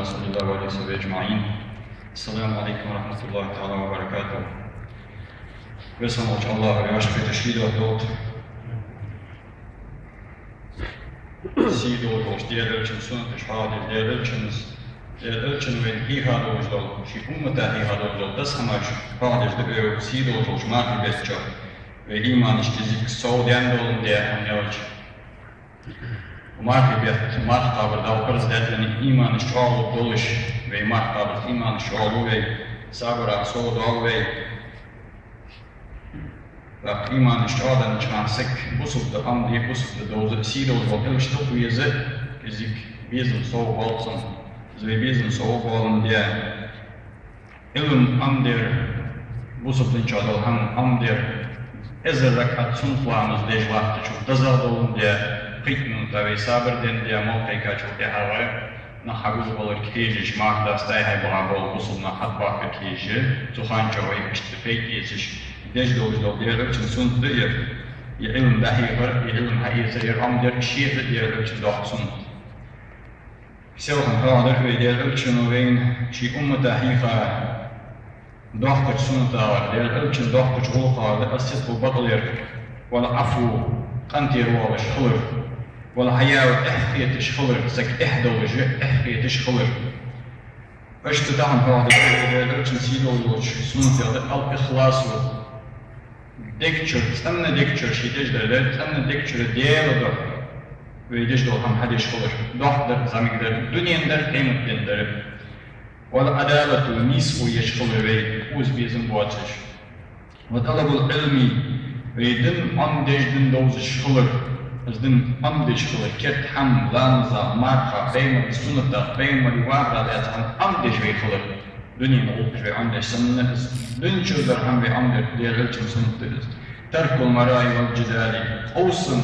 رسول الله وآله وصحبه أجمعين. السلام عليكم ورحمة الله تعالى وبركاته. Vesamo će Allah jaške teškido dot. Sido doš dijelčin sunnet šhadi dijelčin ven hiha doš dol. Ši ummata hiha doš dol. Das hamaš hadiš de sido doš marki besča. Ve iman işte zik saudyan dolun diye hamyalç. Marki bet marki tabir dal kırz dedleni iman şaulu doluş ve marki tabir iman şaulu ve sabra saudu al ve Rak iman iştadan çıkansek bu subda amdi bu subda dozu sido voltel ştok uyeze kizik bizim soğuk olsun zve bizim soğuk olun diye ilim amdir bu subda çadal ham amdir ezer rakat sunflamız dej vakti çok dazal olun diye qitmun tabi sabirden diye mavqika çok diye hava na haguz olur kijiş mahda stay hay bu bu subda hatba kiji tuhanca ve işte feytiyiş Deci doğru diğer için sundu ya ilim dahi var ilim hayır amder şiir diğer için doğsun. Sevhan hadır ve diğer için oveyn şi umma dahi ha doğru sundu var diğer için doğru olqardı asit bu batılır wala afu qantir wa shkhulur wala haya wa ihfiyat shkhulur sak ihdawji ihfiyat shkhulur Ashtadan hadır diğer için silo sundu ya al ihlasu Dekçür, stemne dekçür şidejlerler, stemne dekçür diyelodur. Ve dejdo ham hadiş olur. Dohtlar, zamigler, dünyenler, kıymetlendir. Vel adaletu nisu yeşkulur ve uz bizim bu açış. Ve talabul ilmi ve din amdejdin dozu şkulur. Din amdejdin ket ham, lanza, marha, beyma, sunnata, beyma, rivabra, lezan amdej ve kulur. Dünyanın olmuş ve amdeş sanınız. Dün çözler ham ve amder diğer ölçüm sınıftırız. Terkul marai vel cidali. Olsun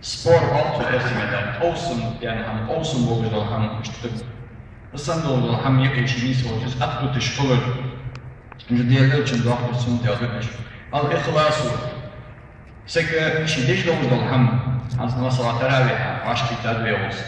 spor altı esmeden. Olsun yani ham olsun boğuzda ham işte. Isan doğru ham yek eşini soracağız. Aktu teşkulur. Şimdi diğer ölçüm doğru sınıftı yazmış. Al ihlasu. Seke şideş doğuzda ham. Aslında salat teravih. Aşkı tadviye olsun.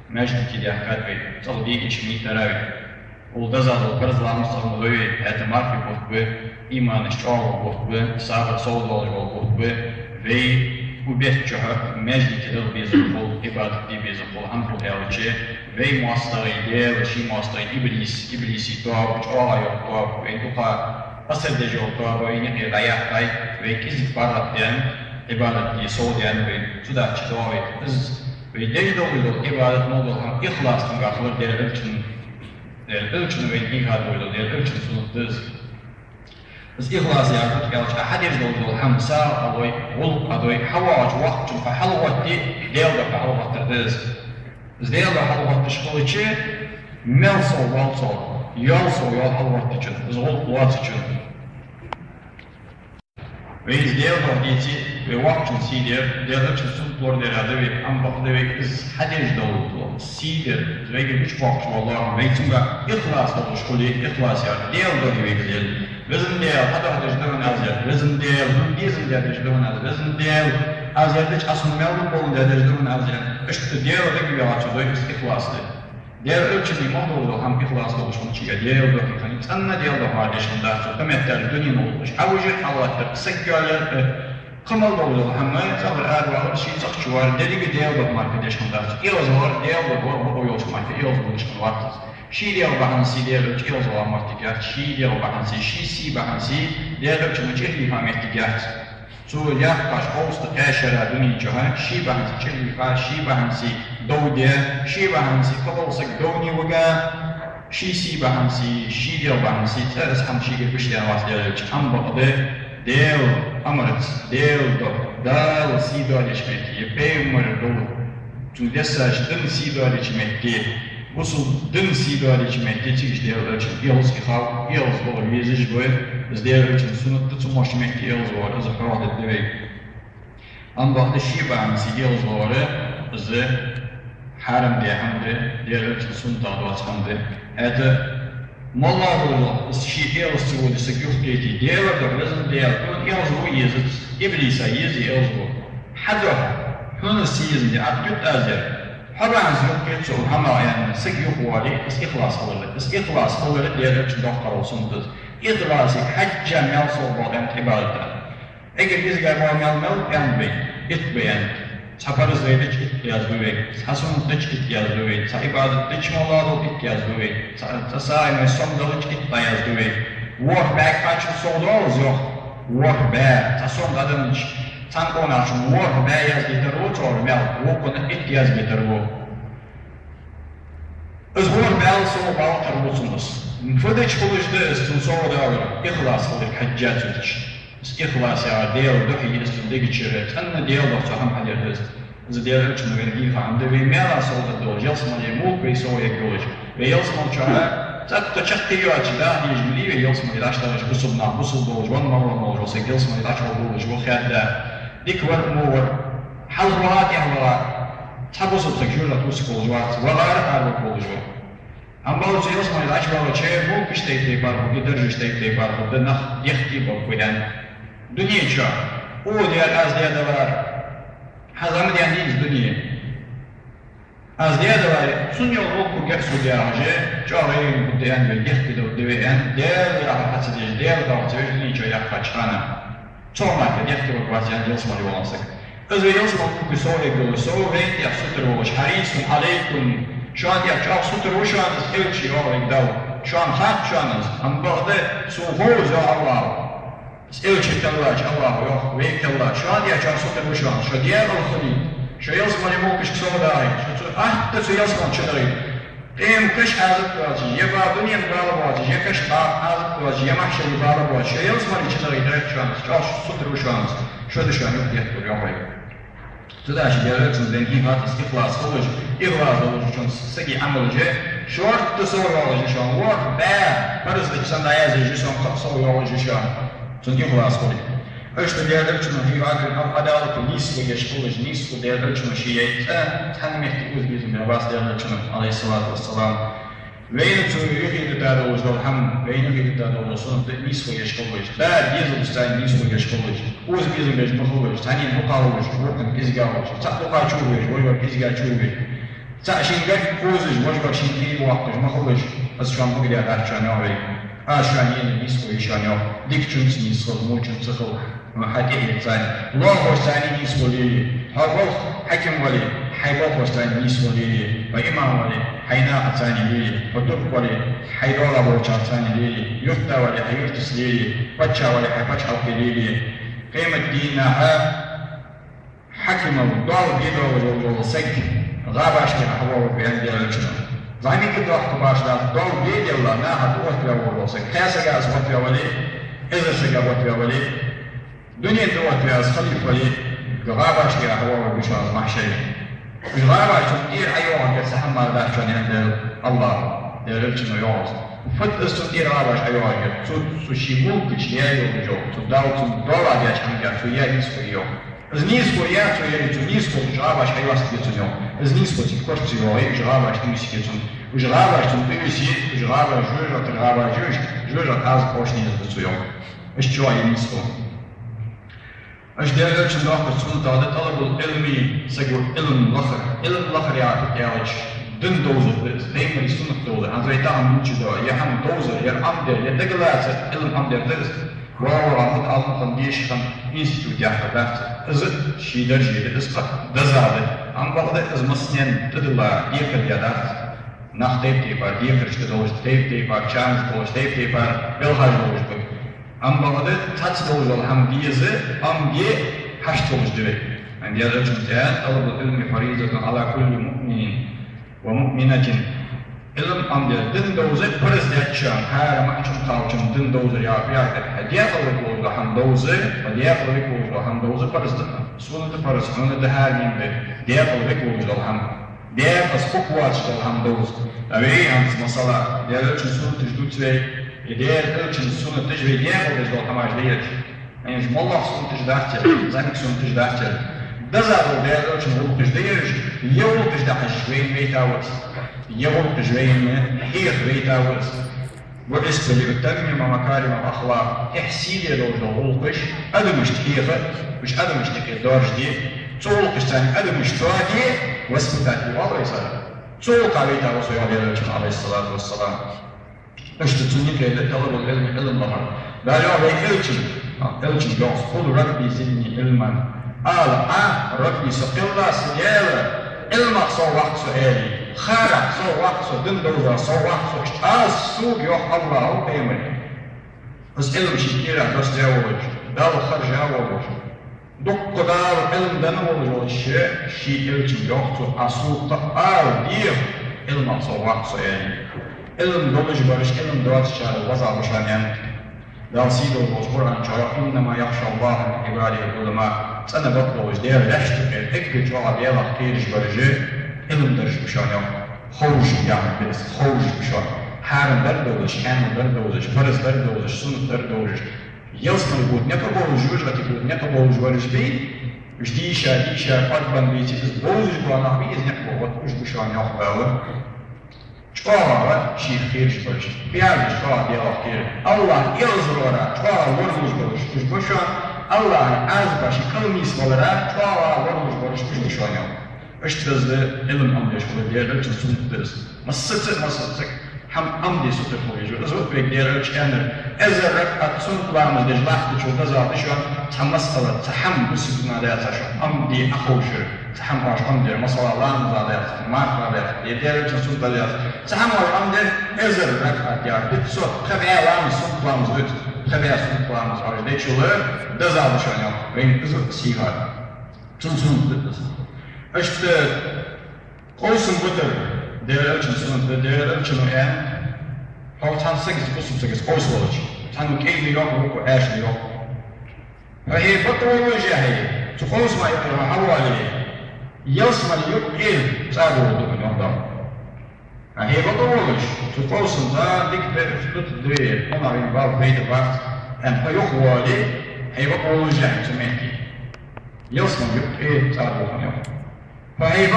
Mecdi ki diyakkat ve salı diye geçmeyi teravih. Uldazal kırzlarımız sanılıyor, etimar ki kuhbe, iman işçağlı kuhbe, sabır soğudalı kuhbe ve bu behçahı meclikidil bizim kul, ibadetli bizim kul, hamdul elçi ve muastayı değil, şi muastayı iblisi tuhaf, çoğala yok tuhaf ve tuha asırdeci ol tuhaf ve yine gayahtay ve kizit barat diyen, ibadetli soğu diyen ve tudahçı tuhaf ve deyde oluyor ibadet modu ham ihlasın gafılır derler için ölçünü ve ihad oydu, ölçünü sunutuz. Biz ihlas yardık yalçı, hadir doldu, hamsa adoy, ulup adoy, havac, vakçın, fahalvatti, deyalda fahalvattırdız. Biz deyalda fahalvatti şkılıçı, melsol, valsol, yalsol, yal halvatti için, biz ulup ulat için. Ve biz deyalda diyeci ve vakçın sidir, deyalda için sunutlar deradi ve ambaklı ve biz hadir doldu. Sidir, ve üç vakçı Allah'ın ve içinde ihlas olmuş kuli, ihlas yardı, deyalda ve güzel. Bizim deyal, hadi jidon azyer, bizim deyal, bizim deyal jidon azyer, bizim deyal, azyerde hiç asıl mevlum olun deyal jidon azyer. İşte deyal da gibi açıda ihlaslı. Deyal ölçünü imam oldu, ham ihlaslı oluşun çiğe, deyal da hani sanna deyal da kardeşim daha çok, demetler dünyan olmuş. Avucu halattır, sekkâler, Kamal da oldu, ama sabır ervalar, şey sakçı var, dedi ki deyal da arkadaşım daha çok. İyoz var, deyal da bu yolcu marka, iyoz bu çıkın vartız. Şi deyal bahansi, deyal ölçü, iyoz olan marka, şi deyal bahansi, şi si bahansi, deyal ölçü müçer lihameti gert. Su yakkaş olsta teşere dünüyceğe, şi bahansi, çellifa, şi bahansi, doğdiye, şi bahansi, kabalsak doğni vaga, şi si bahansi, şi deyal bahansi, teres ham şi girmiş deyal vas deyal ölçü, ham bağlı, deyal amret, deyal do, dal si doal içmekti, beymar dolu, çünkü desaç dın si doal içmekti, usul dın si doal içmekti, çıkış deyal ölçü, yalız ihav, yalız olur, yeziş boy, biz deyal ölçü sunuttu, çumaş mekti yalız var, azı karadet devey. Ambaqda şi bahansi yalız var, bizi harim diye hamdi, deyal ölçü sunut adı açandı. Eti Mallahu şi yalız sıvıdı, sıkıf geyti, deyal da bizim deyal, yalız bu yezit, iblisa yezi yalız bu. Hadır, hını siyizdi, atgüt azir, حرام زيوك يتسو هما يعني سجيوك والي بس إخلاص أولد بس إخلاص أولد ديالك دوخر وصندز إخلاصي حجة ميل صوبات أنت عبادته أجل إزجا ميل يعني إتبين سفر زيدك إتياز بوي سحسون دك إتياز بوي سعبادة دك مولادو إتياز بوي سساعي من صندلك إتياز بوي work back فاتشو صودو زيوخ work back تسون دادنش تانكون عشان work back ياز جيترو تور ميل وكون إتياز جيترو از work back صو باو تربوصنس فدك فلوش استن صو داور إخلاص فدك حجات فدك بس إخلاص يا ديال دحي استندق شرت أنا ديال ضغط هم حد يرتست إذا ديال إيش نقول إيه عنده بيميل صوت الدوج يصمل يموت بيسوي الدوج بيصمل شهر تشتي يواجه لا يجملي بيصمل إذا اشتغل بصل نعم بصل دوج وان مرة وصل يصمل إذا شو دوج وخيال ده ديك ورمور حلوات يحلوات تحبس التكجور توسك الجوات وغير قارب الجوات أما لو يصمل إذا شو شيء مو بيشتي بارو يدرج يشتي بارو ده نخ يختي بقولان دنيا شو هو ديال از ديال دوار حزام ديال ديز دنيا از ديال دوار سنيو روكو كسو ديال حاجة جاهين بديان بالجهد دو دويان ديال راح حسدي ديال راح تجني جو يحكشانا توما كديك بقواسيان يصمل يوانسك إذا يصمل كسوه يقول سوه يا ستر وش حريص عليكم شو عندي أشوف ستر وش عندي سكيل شيء هو يقدر شو عن خات شو عن هم بعده سوه زو الله سئلت الله الله ويك الله شو عندي أشوف ستر وش عن شو ديال الخلي شو يصمل يموكش كسوه داعي شو تسو يصمل شو دري إيه كش هذا واجي يبغى دنيا مبالغ واجي يكش هذا واجي يمحش مبالغ واجي شو يصمل يشتري دري شو عن شو ستر وش عن شو ده شو عن يحكي اليوم هاي تداش ديالك زين هات استخلاص خلج إغراض خلج شون سقي عمل جه شورت تصور خلج شون ورك با برز لك سند عايز شون خصو خلج شون شون إغراض خلج ايش ديالك شون هي راجل عدالة نيس ويش خلج نيس وديالك شون شيء تحمل تقول بيزن باس ديالك شون عليه الصلاة والسلام وين تو يخيل تدار وجه الحمد وين يخيل تدار وصون نيس ويش خلج بعد يزول استعين نيس ويش خلج وز بيزن بيج مخلج ثاني مقاومش وقت إزجاج تحقق شوبش وجبك إزجاج شوبش تعشين قد فوزج وجبك شيء وقتش مخلج بس شو عم بقول يا عشان يوعي عشان ينسوا يشانيو ديك تشوف نسوا مو تشوف ما حد يحتاج الله هو ثاني نسوا لي هو حكم ولي حيبوق وثاني نسوا لي وإمام ولي حينا ثاني لي ودب ولي حيدور أبو ثاني لي يفتى ولي حيفتس لي بتشا ولي حيبتش لي قيمة دينها حكم الضوء بيده وسك غابش كحوار بين ديالنا زاني كده احتماش ده الضوء بيده ولا ناحد وقت وسك كاسة جاز وقت ولي إذا سجى وقت ولي دنيا دوت يا خليف ولي غابش كحوار بيشاز محشي غابش تدير أيوة كسحما لا عشان عند الله ديالنا يوز فت استدير غابش أيوة سوشيبوك كشيء يوجو تداو تدور على عشان كشيء يسويه Знизку я, то я лечу низку, жрабаш, а я вас спецунём. Знизку ти кошти рой, жрабаш, ти миси спецун. Жрабаш, ти миси, жрабаш, жужа, каз кошни спецунём. Ещё я низку. Аж деревч нах спецун та да талабул илми, сагур илм лахар я леч. Дин дозу, дейм рисунок дозу. Андрей там ничего, я хам дозу, я амдер, я деглаца, илм амдер дез. وهو عمود ألم قديش خم إنستيتوت يحتفظ إذا شيء درجة إسقط دزادة عن بعض إذا مسنين تدلا يكر يدات نختيب تيبار يكر شتوش تيبار شامش توش تيبار بالهاج توش بك عن بعض تاتلوج الحمديزة أم يه حشتوش دوي عند يرجع جان طلب العلم فريضة على كل مؤمن ومؤمنة علم أمدير دين دوزة برز دهشان هذا ما أشوف تاوشان دين دوزة يا بيار هدية قلبي كوزة هم دوزة هدية قلبي كوزة هم دوزة برز ده سونة برز سونة ده هارين ده هدية قلبي كوزة هم ده أسبوع واتش ده هم دوزة أبي هم مسألة ده لو تشوفون تجدود شيء هدية لو تشوفون تجري هدية قلبي ده هم عجلية يعني جم الله سونة تجداشتر زانك سونة تجداشتر ده زادو ده لو تشوفون تجديش يوم تجداش وين بيتاوس يقول تجرين هي بيتاوس وإسبلي بتمم مكارم الأخلاق تحسيلي لو جوقش أدمش تحيفة مش أدمش تكي دارج دي çoğul kıştan adım iştihadi vasfıtati var ise çoğul kavita Resulü aleyhissalatu vesselam işte tünnikle talabul ilm var. Bari ve ilçin yok. Kul Rabbi zidni ilman. Rabbi sakilla siyala. Ilmak so vakt so eli. Kharak so vakt so dindoza so vakt so suq yok Allahu peygamber. Az ilm şikira das cevabı. Dal kharja olur. Dok kadar ilmden olur şi ilçin yok so asuq diye ilmak so vakt so eli. Ilm doluş barış, ilm duat şarı vazal başlayan Dalsido was Quran çaya innema yaxşallah ibadihi ulema sana bakıyoruz diğer leştik ekli cevap ya vaktiyiz barıcı ilimdir şu şan yok hoş yani biz hoş şu şan harimler doluş kanunlar doluş farzlar doluş sünnetler doluş yazmalı bu ne kadar boğucu ve ne kadar boğucu barıcı değil işte akban bir çift boğucu bu anahbi izne bu şan yok böyle Çuvala şiir barış. Piyarmış çuvala diyalog kiri. Allah yazır olarak çuvala varmış barışmış. Bu şu an Allah'ın az başı kılmış olarak çuvala varmış barışmış bu şu an yok. İştizli ilim amdiş kulu diğerler için sunutlarız. Masıtık. Ham amdi sutuk oluyor. Özür bekleyeler çıkanlar. Ezerrek at sunutlarımız dejlahtı çulda zaten şu an tamas kalı. Taham bu sütuna da yatar şu an. Amdi akhoşur. Taham baş amdi. Masal Allah'ın zaten yatar. Marklar yatar. Diğerler için sunutlar yatar. Taham var amdi. Ezerrek at yatar. Bir sot. Kabeyalarımız sunutlarımız öt. Kabeya sunutlarımız var. Deçulu. Da zaten şu an yok. Benim kızı sihar. Sunutlarımız. İşte olsun budur. Değerler için sunutlar. Değerler için en Tanısak kusumsak olsun olacak. Tanı keyfi yok, bu eşli yok. Ve bakır olacak. Tukozma yapıyor havali. Yasma yok el sadı olduğunu ondan. He bakır olacak. Tukozun da dikte tut diye ona bir bal beyde var. En yok vali. He bakır olacak demekti. Yasma yok el sadı olduğunu. Ve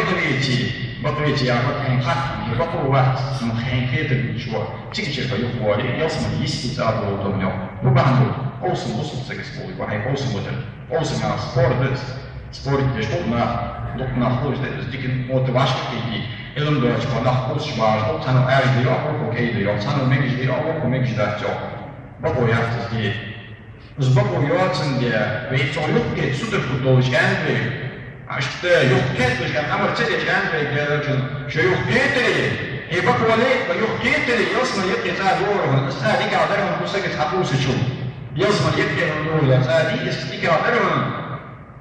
bakır içi ya bakır kat. bakır vaxt muhakkak bir şey. Çıkışta yok vali. Yasma istihdar olduğunu yok. Bu bandı. Olsun sekiz oluyor. Ve olsun budur. Olsun ya spor etmiş olma. Dokna hoş da dikin motivasyon ki ilim doğaç bana hoş var. O tanım erdi yok, o keydi yok. Tanım mecidi yok, o mecidi yok. Bak o yaptı diye. Biz bak o yaptın diye ve hiç yok ki sudur futbolcu kendi. İşte yok ketmişken ama çekeceğin ve gelirken şey yok ketiri. Bak o yok ketiri yazma yeter doğru. Sadece kadar bu sekiz hapusu şu. Yazma yeter doğru. Sadece istikader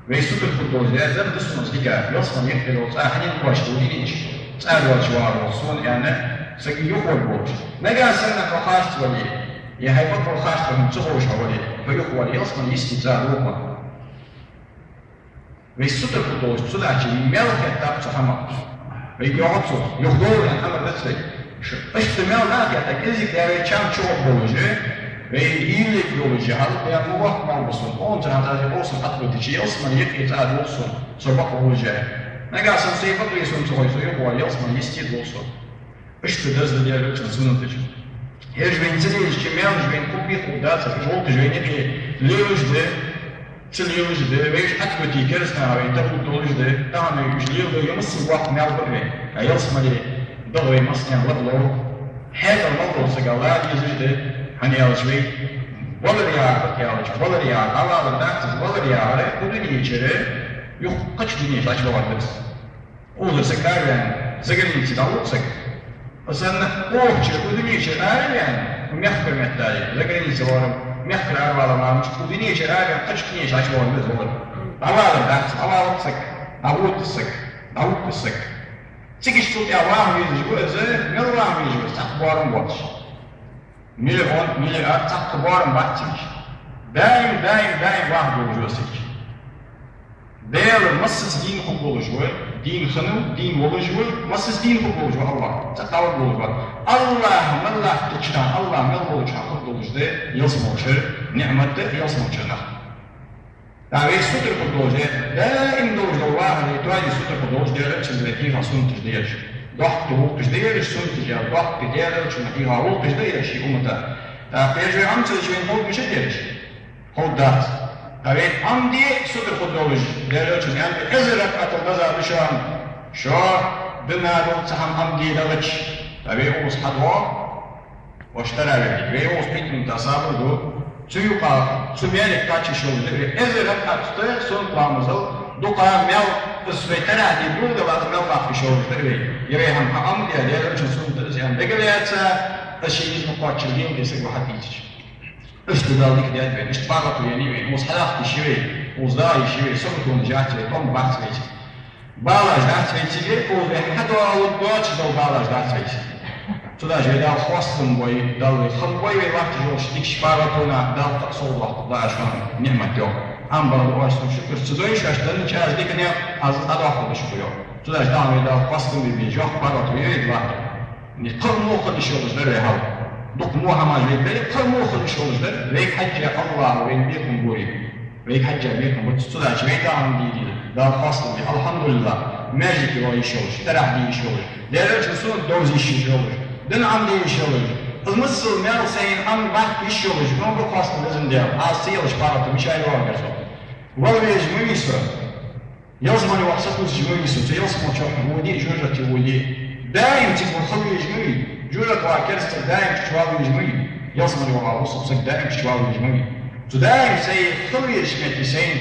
ve sudur futbolcular da dışımız diğer yazma yeter olsa hani başlıyor hiç. Sadece var olsun yani sekiz yok olmuş. Ne gelsen de kaçtı vali. Ya hayat o kaçtı mı çoğu şavali. Ve yok vali yazma istikader olma. Ve sudur futbolcusu da ki melket tapçı hamar. Ve yoğurtsu, yok doğru yani hamar destek. İşte melket ezikleri çam çok bulucu ve iyilik bulucu alıp yani muvaffak olsun. Onca hatta olsun atletikçi olsun, yetkili olsun, sobak bulucu. Ne gelsin sayfa duyuyorsun çoğuysa yok var yazman istedi olsun. İşte dezde diğer için sınıfıcı. Her jvenci ki melcven kupi kudata, joltu jveni ki lejde Çılıyılışdı ve akbeti keresine ve tabutoluşdu. Daha mevcutluğu yumuşak vaxt melbirli. Ayılsmalı dalı masnayan ladlo. Her zaman olsa galar yazıcı. Hani alışvey. Balar yağar. Allah'ın daksız balar yağar. Bu dünya içeri yok kaç dünya saçma vardır. Olursa karven zıgırın içi davulsak. Aslında bu dünya içeri ağır yani. Mehkır mehtari. Zıgırın içi varım. Mehkır arvalamamış, bu dünya içeri ağrıyan kaç dünya saçma olmaz olur. Allah'ın sık, Davut sık. Çıkış tut ya Allah'ın yüzü bu özü, ne Allah'ın yüzü, takvarım batış. Milyar takvarım batış. Daim vaht oluyorsak. Değerli masız din hukuk oluşuyor, din hanım, din oluşuyor, masız din hukuk oluşuyor Allah. Takvar oluşuyor. Allah tıçtan, Allah mel oluşuyor, hukuk oluşuyor, yasım oluşuyor, nimette yasım oluşuyor. Yani sutur hukuk oluşuyor, daim oluşuyor Allah'ın ituayı sutur hukuk oluşuyor, çizmetiği hasun tücdeyir. Dohtı hukuk tücdeyir, sun tücdeyir, dohtı tücdeyir, çizmetiği hukuk tücdeyir, şey umata. Peygamber amca için hukuk bir şey deriz. Hukuk أبي عمدي صدر خدولج دلوقتي يعني أزرق أتلقى بشان شو بنادو تهم عمدي دلوقتي أبي أوس حدوا واشترى بيجي أبي أوس بيت من تصابر دو سيوقا سميانك كاتش شو أبي أزرق أتلقى سون قامزل دوقا ميل السويتر عادي دون دوات ميل قاف شو أبي يبي هم عمدي دلوقتي سون درسيان بقوليات الشيء اسمه قاتش اليوم يسقى واحد يجي استدلال ديك ديال بين اشتباطوا يعني وين وصحلاق شوي وزاي شوي سمكون جات توم بحث فيك بالا جات فيك او حتى ودوتش دو بالا جات فيك تدا جاي دال خواستم بوي دال خم بوي وقت جوش ديك شبارتونا دال تقصول وقت لا شلون نعمة يوم ام بالا واش شكر تدوي شاش دل نشاز ديك نيا از اداخل شكر تدا جدان دال خواستم بي جوخ باراتو يريد واحد ني قرمو قد شغل دري هاو دوك موها جاي بالي قرمو خد شغل ليك حجة الله وين بيكم بوري ليك حجة بيكم بتطلع شوية عن دي دا خاصة دي الحمد لله ماجيك هو يشوش ترح دي يشوش ديرج وصول دوز يشوش دن عم دي يشوش المصل مال سين عم بحث يشوش ما بخاصة لازم دير عاصية وشبارة مش أي واحد يرسل والله يجمع يسرى يلزمني وحسب يجمع يسرى يلزم تشوف ودي جوجة تولي دايم تقول خلي يجمع جولك وعكرست دائم تشوال يجمعي يصمر وعروسك دائم تشوال يجمعي تدائم سي خلي يشمت سين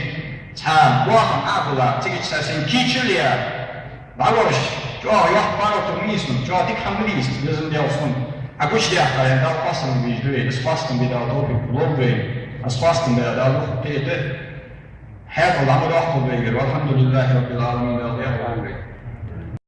تام واقع عقلا تيجي تساسين كيتشليا بعوش جو يحط بارو تميسن جو ديك حمليس لازم يوصون أقولش دي أحد يعني ده فاصل بيجدوي بس فاصل بيدا توبي لوبي بس فاصل بيدا لوبي كده حياة العمل واحد بيجر والحمد لله رب العالمين.